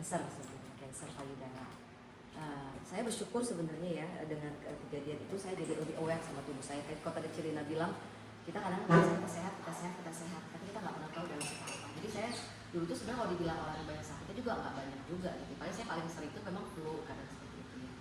kanker payudara. Saya bersyukur sebenarnya ya dengan kejadian itu saya jadi lebih aware sama tubuh saya. Kayak kalau tadi Cirina bilang, kita kadang kita sehat, tapi kita nggak pernah tahu dalam kita apa. Jadi saya dulu tuh sebenarnya kalau dibilang orang yang banyak sakitnya juga nggak banyak juga gitu. Paling saya paling sering itu memang flu kadang seperti itu ya.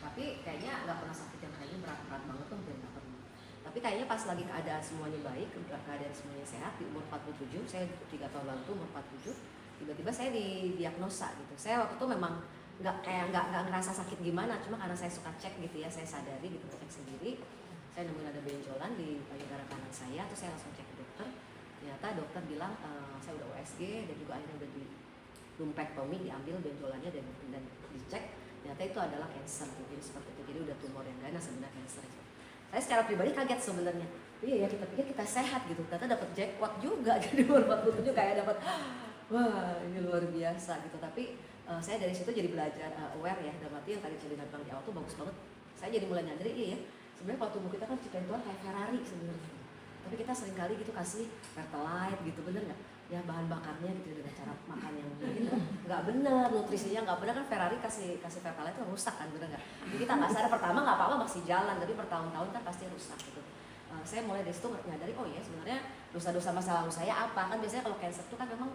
Tapi kayaknya nggak pernah sakit yang kayaknya berat-berat banget tuh mungkin nggak pernah. Tapi kayaknya pas lagi keadaan semuanya baik, keadaan semuanya sehat di umur 47, saya 3 tahun lalu tuh umur 47, tiba-tiba saya didiagnosa gitu. Saya waktu itu memang nggak ngerasa sakit gimana, cuma karena saya suka cek gitu ya, saya sadari gitu, cek sendiri, saya nemuin ada benjolan di payudara kanan saya, terus saya langsung cek ke dokter. Ternyata dokter bilang saya udah USG dan juga akhirnya udah di lumpectomy, diambil benjolannya dan dicek, ternyata itu adalah kanker. Jadi seperti itu, jadi udah tumor yang ganas sebenarnya kanker. Saya secara pribadi kaget sebenarnya. Iya ya, kita pikir kita sehat gitu, ternyata dapat jackpot juga jadi umur 47 kayak dapat wah ini luar biasa gitu. Tapi saya dari situ jadi belajar aware ya, dalam arti yang tadi Celina bilang di awal tuh bagus banget. Saya jadi mulai nyadari iya ya, sebenarnya kalau tubuh kita kan ciptaan Tuhan kayak Ferrari sebenarnya. Tapi kita seringkali gitu kasih Pertalite gitu, bener nggak? Ya bahan bakarnya gitu dengan cara makan yang mungkin nggak bener, nutrisinya nggak bener kan. Ferrari kasih Pertalite itu rusak kan, bener nggak? Jadi kita nggak sadar, pertama nggak apa-apa masih jalan, tapi bertahun-tahun kan pasti rusak gitu. Saya mulai dari situ nyadari, oh ya sebenarnya dosa-dosa masa lalu saya apa. Kan biasanya kalau kanker itu kan memang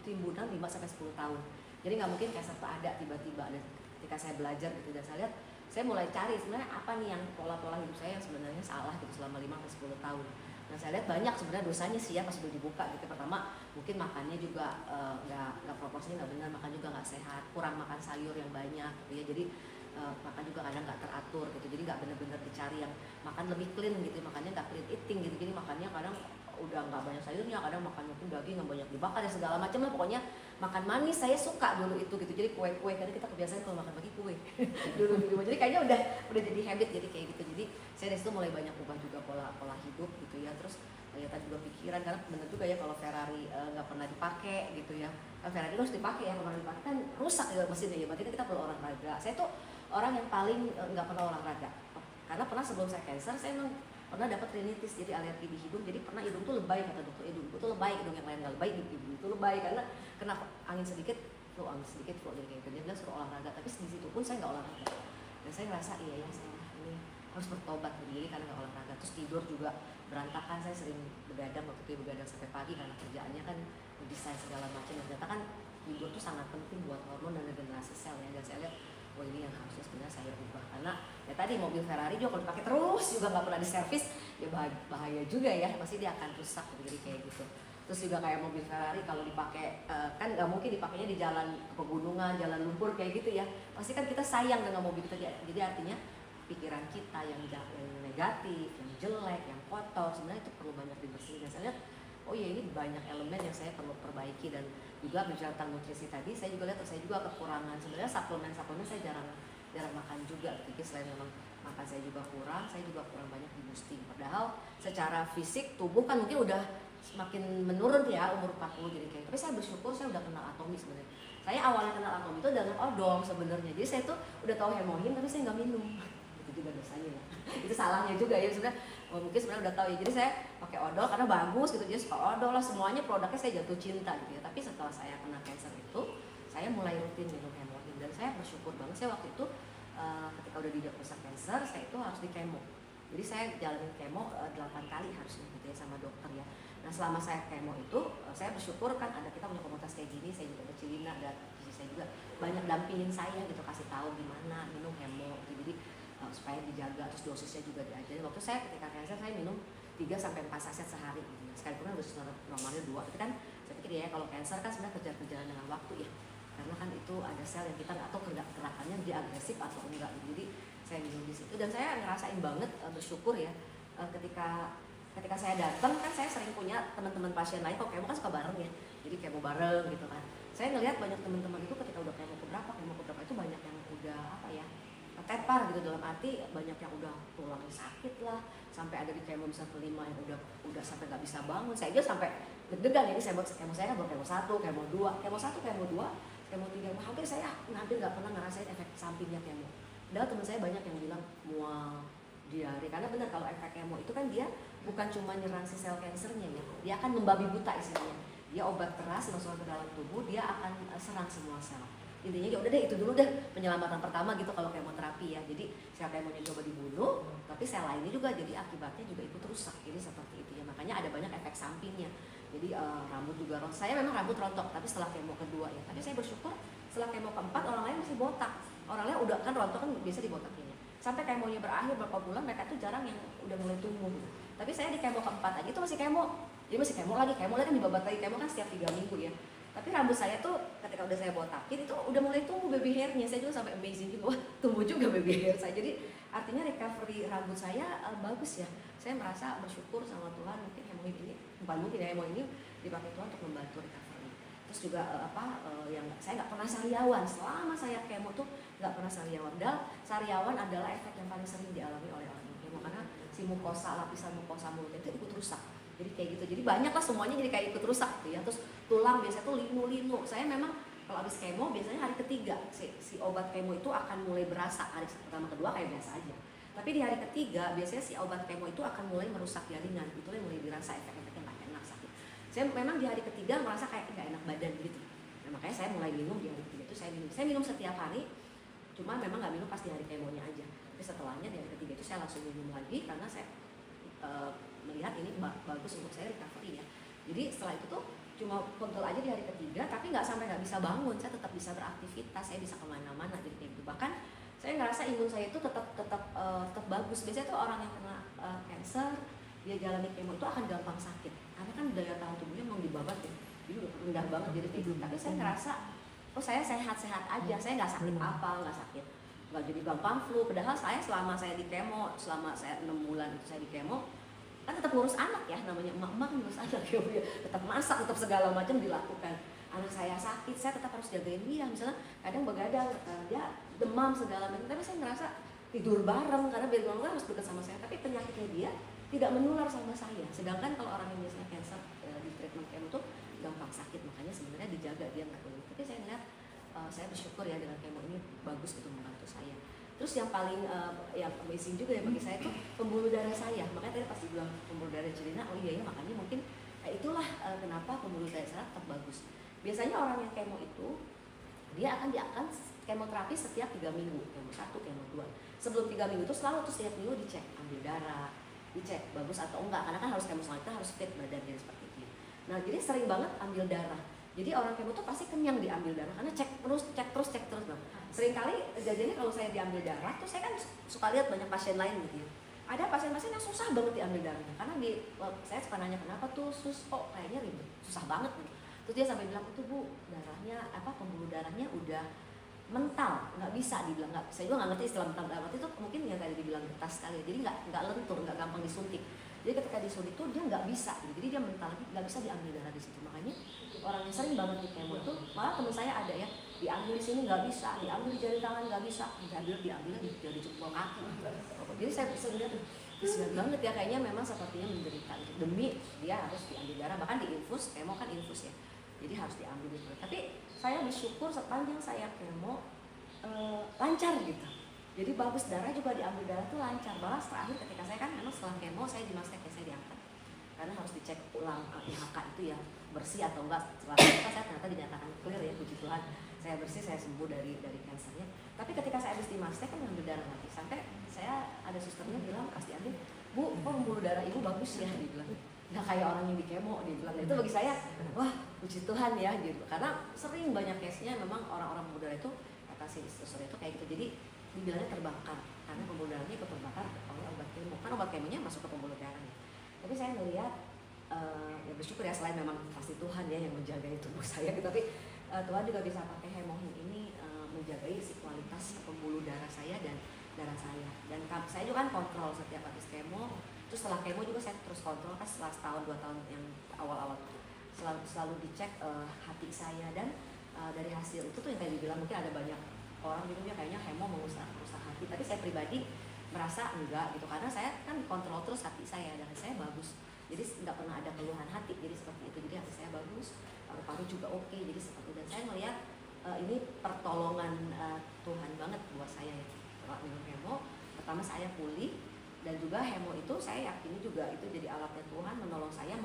timbunan 5-10 tahun. Jadi nggak mungkin kanker itu ada tiba-tiba. Dan ketika saya belajar gitu dan saya lihat, saya mulai cari sebenarnya apa nih yang pola-pola hidup saya yang sebenarnya salah gitu selama 5-10 tahun. Nah saya lihat banyak sebenarnya dosanya sih ya pas udah dibuka gitu. Pertama mungkin makannya juga nggak proporsinya nggak benar, makan juga nggak sehat, kurang makan sayur yang banyak gitu ya. Jadi makan juga kadang nggak teratur gitu, jadi nggak benar-benar dicari yang makan lebih clean gitu, makannya nggak clean eating gitu. Jadi makannya kadang udah nggak banyak sayurnya, kadang makan mungkin daging yang banyak dibakar ya segala macam lah, pokoknya makan manis. Saya suka dulu itu gitu, jadi kue-kue karena kita kebiasaan kalau makan pagi kue dulu di rumah, jadi kayaknya udah jadi habit, jadi kayak gitu. Jadi saya dari situ mulai banyak ubah juga pola hidup gitu ya. Terus ya tadi juga pikiran, karena benar juga ya kalau Ferrari nggak pernah dipakai gitu ya, Ferrari harus dipakai ya, kalau pernah dipakai kan rusak ya mesinnya ya, berarti kita perlu olahraga. Saya tuh orang yang paling nggak pernah olahraga, karena pernah sebelum saya kanker saya memang pernah dapat rinitis, jadi alergi di hidung. Jadi pernah hidung tuh lebay, kata dokter hidung itu lebay, hidung yang lain nggak lebay, hidung itu lebay karena kena angin sedikit flu jadi kayak gitu. Dia bilang suruh olahraga, tapi di situ pun saya nggak olahraga. Dan saya ngerasa iya ya, saya ini harus bertobat jadi karena nggak olahraga. Terus tidur juga berantakan, saya sering begadang, waktu itu begadang sampai pagi karena kerjaannya kan desain segala macam. Dan ternyata kan tidur tuh sangat penting buat hormon dan regenerasi sel ya. Dan saya lihat oh ini yang harusnya sebenarnya saya ubah, karena ya tadi mobil Ferrari juga kalau dipakai terus juga nggak pernah diservis ya bahaya juga ya, pasti dia akan rusak jadi kayak gitu. Terus juga kayak mobil Ferrari kalau dipakai kan nggak mungkin dipakainya di jalan pegunungan, jalan lumpur kayak gitu ya, pasti kan kita sayang dengan mobil kita. Jadi artinya pikiran kita yang negatif, yang jelek, yang kotor sebenarnya itu perlu banyak dibersihin. Dan saya lihat oh iya ini banyak elemen yang saya perlu perbaiki. Dan juga bicara tentang nutrisi tadi, saya juga lihat saya juga kekurangan sebenarnya suplemen saya jarang makan juga. Jadi selain memang makan saya juga kurang banyak di boosting. Padahal secara fisik tubuh kan mungkin udah semakin menurun ya umur 40 jadi kayak. Tapi saya bersyukur saya udah kenal Atomy sebenarnya. Saya awalnya kenal Atomy itu dengan odol sebenarnya. Jadi saya tuh udah tahu hemohin tapi saya nggak minum. Itu juga dosanya ya. Itu salahnya juga ya sebenarnya. Mungkin sebenarnya udah tahu ya. Jadi saya pakai odol karena bagus gitu. Jadi suka odol lah, semuanya produknya saya jatuh cinta gitu ya. Tapi setelah saya kena kanker itu, saya mulai rutin minum hemohin dan saya bersyukur banget. Saya waktu itu ketika udah didiagnosa kanker, saya itu harus di kemo. Jadi saya jalanin kemo 8 kali harusnya gitu ya sama dokter ya. Nah selama saya kemo itu, saya bersyukur kan ada kita punya komunitas kayak gini. Saya juga Cilina dan saya juga banyak dampingin saya gitu, kasih tahu gimana minum hemo gitu. Jadi supaya dijaga, terus dosisnya juga diajarin. Waktu saya ketika kanker saya minum 3-4 saset sehari gitu. Sekalipun kan dosis normalnya 2. Itu kan saya pikir ya kalau kanker kan sebenarnya kejar-kejaran dengan waktu ya. Karena kan itu ada sel yang kita nggak tahu gerakannya dia agresif atau enggak. Jadi saya minum di situ dan saya ngerasain banget bersyukur ya ketika saya datang kan saya sering punya teman-teman pasien lain. Kalau kemo kan suka bareng ya, jadi kemo bareng gitu kan. Saya ngelihat banyak teman-teman itu ketika udah kemo keberapa itu banyak yang udah tepar gitu, dalam arti banyak yang udah tulangnya sakit lah, sampai ada di kemo bisa kelima yang udah sampai nggak bisa bangun. Saya aja sampai deg-degan ini kemo saya kan baru kemo 1, kemo 2, kemo 1, kemo 2, kemo 3, hampir saya nggak pernah ngerasain efek sampingnya kemo. Padahal teman saya banyak yang bilang mual, diare, karena benar kalau efek kemo itu kan dia bukan cuma nyerang si sel kansernya ya, dia akan membabi buta istilahnya. dia obat keras masuk ke dalam tubuh, dia akan serang semua sel. Intinya ya udah deh, itu dulu deh penyelamatan pertama gitu kalau kemoterapi ya. Jadi sel kemonya coba dibunuh, tapi sel lainnya juga jadi akibatnya juga ikut rusak. Jadi seperti itu ya, makanya ada banyak efek sampingnya. Jadi rambut juga rontok. Saya memang rambut rontok, tapi setelah kemo kedua ya. Tapi saya bersyukur setelah kemo keempat orang lain masih botak. Orang lain udah kan rontok kan biasa dibotakinnya. Sampai kemonya berakhir beberapa bulan mereka tuh jarang yang udah mulai tumbuh. Tapi saya di kemo keempat aja itu masih kemo. Jadi masih kemo lagi kan dibabat lagi, kemo kan setiap 3 minggu ya. Tapi rambut saya tuh ketika udah saya botakin itu udah mulai tumbuh baby hairnya. Saya juga sampai amazing juga, wah tumbuh juga baby hair saya. Jadi artinya recovery rambut saya bagus ya. Saya merasa bersyukur sama Tuhan, mungkin hemoid ini, bukan mungkin ya, hemoid ini dipakai Tuhan untuk membantu recovery. Terus juga yang saya nggak pernah sariawan selama saya kemo tuh, nggak pernah sariawan. Dan sariawan adalah efek yang paling sering dialami oleh orang kemo karena si mukosa, lapisan mukosa mulut itu ikut rusak. Jadi kayak gitu, jadi banyak lah semuanya jadi kayak ikut rusak gitu ya. Terus tulang biasanya tuh linu-linu. Saya memang kalau habis kemo biasanya hari ketiga si obat kemo itu akan mulai berasa. Hari pertama kedua kayak biasa aja. Tapi di hari ketiga biasanya si obat kemo itu akan mulai merusak jaringan. Itu yang mulai dirasa efek-efeknya nggak enak, sakit. Saya memang di hari ketiga merasa kayak nggak enak badan gitu. Nah, makanya saya mulai minum di hari ketiga itu saya minum setiap hari. Cuma memang nggak minum pas di hari kemonya aja. Tapi setelahnya di hari ketiga itu saya langsung minum lagi karena saya melihat ini bagus untuk saya recovery ya. Jadi setelah itu tuh cuma kontrol aja di hari ketiga, tapi nggak sampai nggak bisa bangun, saya tetap bisa beraktivitas, saya bisa kemana-mana jadi kayak gitu. Bahkan saya ngerasa imun saya itu tetap bagus. Biasanya tuh orang yang kena cancer dia jalani kemo itu akan gampang sakit karena kan daya tahan tubuhnya memang dibabat ya, jadi udah rendah banget jadi kayak gitu. Tapi saya ngerasa oh saya sehat-sehat aja, saya nggak sakit nggak sakit, nggak jadi gampang flu. Padahal saya selama saya di kemo, selama saya 6 bulan itu saya di kemo kan tetap ngurus anak ya, namanya emak-emak ngurus anak ya, tetap masak, tetap segala macam dilakukan. Anak saya sakit, saya tetap harus jagain dia, misalnya kadang begadang, dia demam segala macam, tapi saya ngerasa tidur bareng karena biar kan harus dekat sama saya, tapi penyakitnya dia tidak menular sama saya. Sedangkan kalau orang yang biasanya cancer di treatment kemo itu gampang sakit, makanya sebenarnya dijaga dia nggak boleh. Tapi saya ngeliat saya bersyukur ya dengan kemo ini bagus gitu membantu saya. Terus yang paling yang amazing juga ya bagi saya itu pembuluh darah saya. Makanya tadi pasti bilang pembuluh darah Celina, oh iya ya, makanya mungkin itulah kenapa pembuluh darah saya tetap bagus. Biasanya orang yang kemo itu dia akan kemoterapi setiap 3 minggu, kemo 1, kemo 2. Sebelum 3 minggu itu selalu tuh setiap minggu dicek ambil darah, dicek bagus atau enggak, karena kan harus kemo selanjutnya harus fit badannya seperti itu. Nah jadi sering banget ambil darah. Jadi orang kemo tuh pasti kenyang diambil darah karena cek terus. Nah, sering kali kejadiannya kalau saya diambil darah tuh saya kan suka lihat banyak pasien lain gitu ya. Ada pasien-pasien yang susah banget diambil darahnya karena saya suka nanya kenapa tuh kok kayaknya ribet, susah banget gitu. Terus dia sampai bilang itu Bu, darahnya pembuluh darahnya udah mental, nggak bisa dibilang, nggak, saya juga nggak ngerti istilah mental dalam arti itu mungkin yang tadi dibilang getas sekali, jadi nggak lentur, nggak gampang disuntik. Jadi ketika disuntik tuh dia nggak bisa, jadi dia mental lagi nggak bisa diambil darah di situ. Makanya orang yang sering banget di kemo itu, malah teman saya ada ya diambil di sini nggak bisa, diambil di jari tangan nggak bisa, diambilnya di jempol kaki. Jadi saya bisa lihat kesian banget ya, kayaknya memang sepertinya menderita demi dia harus diambil darah, bahkan diinfus, kemo kan infus ya, jadi harus diambil itu. Tapi saya bersyukur sepanjang saya kemo lancar gitu. Jadi bagus, darah juga diambil darah tuh lancar. Bahkan terakhir ketika saya kan memang setelah kemo saya di mastek ya, saya diangkat karena harus dicek ulang IHK itu ya bersih atau enggak. Setelah itu saya ternyata dinyatakan clear ya, puji Tuhan, saya bersih, saya sembuh dari kansernya. Tapi ketika saya habis di mastek kan ngambil darah lagi, sampai saya ada susternya bilang pas diambil, Bu, kok pembuluh darah ibu bagus ya, dibilang. Nggak kayak orang yang di kemo, dibilang. Itu bagi saya, wah puji Tuhan ya gitu. Karena sering banyak case-nya memang orang-orang pembuluh darah itu, kata si suster itu kayak gitu. Jadi dibilangnya terbakar karena pembuluh darahnya ikut terbakar oleh obat kemo. Kan obat kemonya masuk ke pembuluh darahnya. Tapi saya melihat ya bersyukur ya, selain memang pasti Tuhan ya yang menjaga tubuh saya gitu, tapi Tuhan juga bisa pakai hemohin ini menjaga si kualitas pembuluh darah saya dan darah saya. Dan saya juga kan kontrol setiap habis kemo. Terus setelah kemo juga saya terus kontrol kan, setelah setahun 2 tahun yang awal-awal selalu dicek hati saya. Dan dari hasil itu tuh yang tadi dibilang, mungkin ada banyak orang bilangnya kayaknya hemo merusak hati, tapi saya pribadi merasa enggak gitu, karena saya kan kontrol terus hati saya dan saya bagus, jadi nggak pernah ada keluhan hati, jadi seperti itu. Jadi hati saya bagus, paru-paru juga oke, jadi seperti itu. Dan saya melihat ini pertolongan Tuhan banget buat saya ya. Setelah minum hemo pertama saya pulih, dan juga hemo itu saya yakini juga itu jadi alatnya Tuhan menolong saya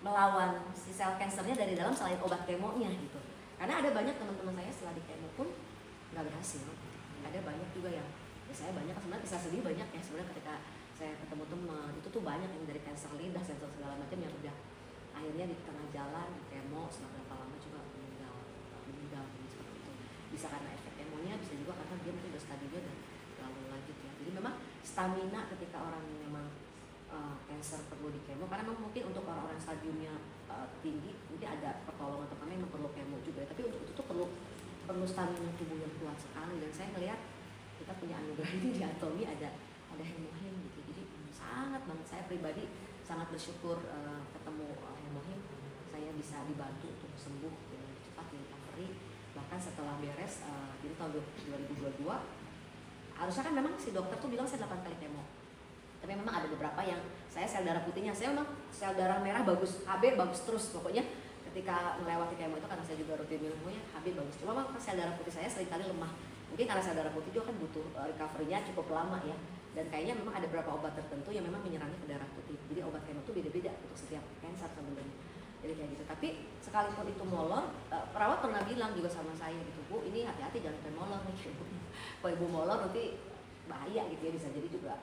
melawan si sel kansernya dari dalam selain obat kemonya gitu. Karena ada banyak teman-teman saya setelah di kemo pun nggak berhasil. Ada banyak juga yang ya saya banyak sebenarnya kisah sedih banyak ya sebenarnya ketika saya ketemu teman itu tuh banyak yang dari kanker lidah, kanker segala macam yang udah akhirnya di tengah jalan di kemo selama berapa lama juga meninggal seperti itu. Bisa karena efek kemonya, bisa juga karena dia mungkin udah stadiumnya dan terlalu lanjut ya. Jadi memang stamina ketika orang yang memang cancer perlu di kemo karena memang mungkin untuk orang-orang stadiumnya tinggi mungkin ada pertolongan atau memang perlu kemo juga. Tapi untuk itu tuh perlu stamina tubuh yang kuat sekali dan saya melihat kita punya anugerah ini di Atomi ada hemohim gitu. Jadi sangat banget saya pribadi sangat bersyukur ketemu hemohim, saya bisa dibantu untuk sembuh dengan cepat di recovery. Bahkan setelah beres jadi tahun 2022 harusnya kan memang si dokter tuh bilang saya 8 kali kemo. Tapi memang ada beberapa yang saya sel darah putihnya, saya memang sel darah merah bagus, HB bagus terus pokoknya ketika melewati kemo itu karena saya juga rutin minumnya HB bagus. Cuma memang sel darah putih saya seringkali lemah. Mungkin karena sel darah putih juga kan butuh recovery-nya cukup lama ya. Dan kayaknya memang ada beberapa obat tertentu yang memang menyerangnya ke darah putih. Jadi obat kemo itu beda-beda untuk setiap kanker sebenarnya. Jadi kayak gitu. Tapi sekalipun itu molor, perawat pernah bilang juga sama saya gitu, Bu, ini hati-hati jangan sampai molor nih. Kalau ibu molor nanti bahaya gitu ya, bisa jadi juga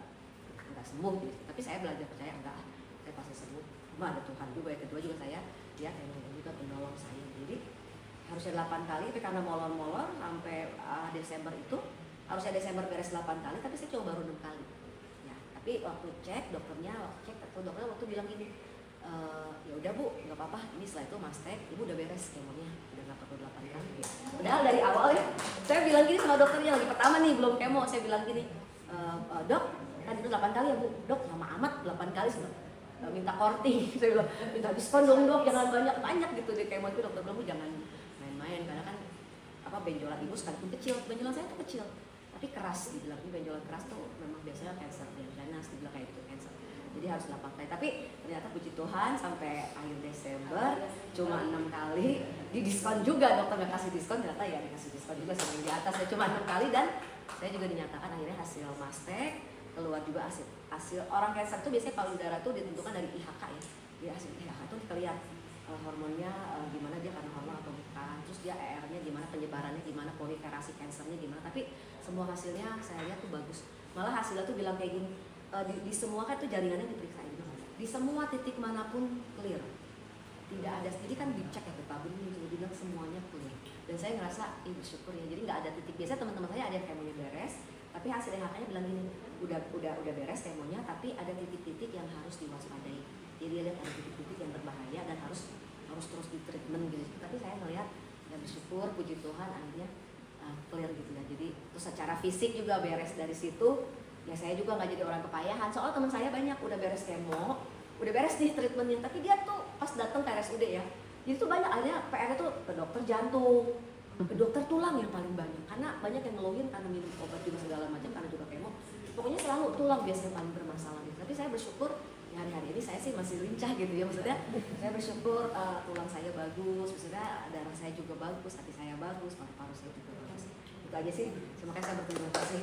nggak sembuh gitu. Tapi saya belajar percaya enggak, saya pasti sembuh. Cuma ada Tuhan juga. Yang kedua juga saya lihat yang juga menolong saya. Jadi harusnya 8 kali, tapi karena molor-molor sampai Desember itu harusnya Desember beres 8 kali, tapi saya coba baru 6 kali. Ya, tapi waktu cek dokternya, waktu bilang gini, ya udah Bu, nggak apa-apa. Ini setelah itu Mas Tek, Ibu udah beres kemonya, udah nggak perlu 8 kali. Ya. Padahal dari awal ya, saya bilang gini sama dokternya lagi pertama nih belum kemo, saya bilang gini, Dok, kan itu 8 kali ya Bu, Dok lama amat 8 kali sudah. Minta korting, saya bilang minta diskon dong Dok, jangan banyak gitu di kemo itu. Dokter bilang jangan main-main karena kan benjolan ibu sekalipun kecil, benjolan saya tuh kecil tapi keras, dibilang ini benjolan keras tuh memang biasanya kanker yang ganas, dibilang kayak gitu kanker. Jadi harus 8 kali, tapi ternyata puji Tuhan sampai akhir Desember cuma 6 kali di diskon juga, dokter nggak kasih diskon, ternyata ya dikasih diskon juga sama yang di atas. Saya cuma 6 kali dan saya juga dinyatakan akhirnya hasil mastek keluar juga hasil orang kanker tuh biasanya palu darah tuh ditentukan dari IHK ya. Di hasil IHK tuh terlihat hormonnya gimana dia karena hormon atau bukan, terus dia ER-nya gimana, penyebarannya gimana, proliferasi kansernya gimana. Tapi semua hasilnya saya lihat tuh bagus. Malah hasilnya tuh bilang kayak gini, di semua kan tuh jaringannya diperiksa gitu. Di semua titik manapun clear. Tidak ada, jadi kan dicek ya Pak Bun juga bilang semuanya clear. Dan saya ngerasa bersyukur ya. Jadi nggak ada titik. Biasanya teman-teman saya ada yang kemonya beres, tapi hasil IHK-nya bilang gini, udah beres kemonya, tapi ada titik-titik yang harus diwaspadai. Jadi dia lihat ada titik-titik yang berbahaya dan harus terus di treatment gitu. Tapi saya melihat ya bersyukur, puji Tuhan akhirnya clear gitu ya. Jadi terus secara fisik juga beres dari situ. Ya saya juga nggak jadi orang kepayahan. Soal teman saya banyak udah beres kemo, udah beres nih treatmentnya, tapi dia tuh pas datang ke RSUD ya, jadi tuh banyak akhirnya PR-nya tuh ke dokter jantung, ke dokter tulang yang paling banyak. Karena banyak yang ngeluhin karena minum obat juga segala macam, karena juga kemo. Pokoknya selalu tulang biasanya paling bermasalah gitu. Tapi saya bersyukur hari-hari ini saya sih masih lincah gitu ya, maksudnya saya bersyukur tulang saya bagus, maksudnya darah saya juga bagus, hati saya bagus, paru-paru saya juga bagus. Itu aja sih, terima kasih, saya berterima kasih.